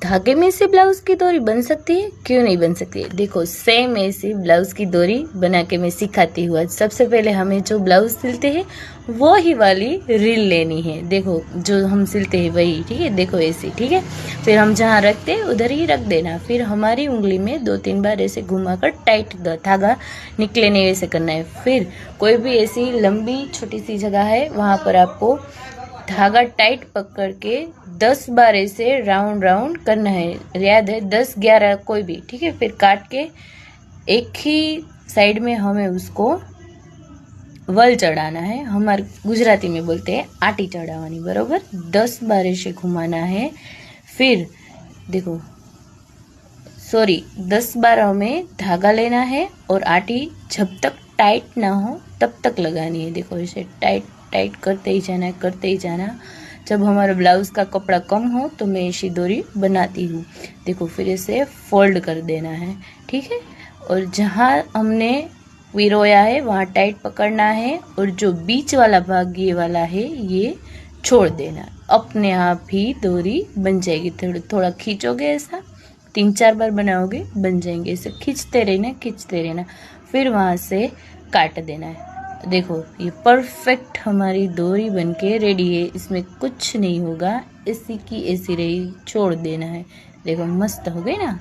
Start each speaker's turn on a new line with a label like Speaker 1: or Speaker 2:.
Speaker 1: धागे में से ब्लाउज की डोरी बन सकती है, क्यों नहीं बन सकती है। देखो सेम ऐसी ब्लाउज की डोरी बना के मैं सिखाती हूँ। सबसे पहले हमें जो ब्लाउज सिलते हैं वो ही वाली रील लेनी है। देखो जो हम सिलते हैं वही, ठीक है। देखो ऐसी, ठीक है। फिर हम जहाँ रखते हैं उधर ही रख देना। फिर हमारी उंगली में 2-3 बार ऐसे घुमाकर टाइट धागा निकले नहीं वैसे करना है। फिर कोई भी ऐसी लंबी छोटी सी जगह है वहाँ पर आपको धागा टाइट पकड़ के 10 बार ऐसे राउंड राउंड करना है। याद है 10-11 कोई भी, ठीक है। फिर काट के एक ही साइड में हमें उसको वल चढ़ाना है। हमारे गुजराती में बोलते हैं आटी चढ़ावानी, बरोबर। 10 बार ऐसे घुमाना है। फिर देखो 10 बार हमें धागा लेना है और आटी जब तक टाइट ना हो तब तक लगानी है। देखो इसे टाइट टाइट करते ही जाना है, करते ही जाना। जब हमारा ब्लाउज का कपड़ा कम हो तो मैं ऐसी डोरी बनाती हूँ। देखो फिर इसे फोल्ड कर देना है, ठीक है। और जहाँ हमने पिरोया है वहाँ टाइट पकड़ना है और जो बीच वाला भाग ये वाला है ये छोड़ देना। अपने आप ही डोरी बन जाएगी। थोड़ा खींचोगे, ऐसा 3-4 बार बनाओगे बन जाएंगे। इसे खींचते रहना। फिर वहाँ से काट देना है। देखो ये परफेक्ट हमारी डोरी बनके रेडी है। इसमें कुछ नहीं होगा, ऐसी की ऐसी रही, छोड़ देना है। देखो मस्त हो गई ना।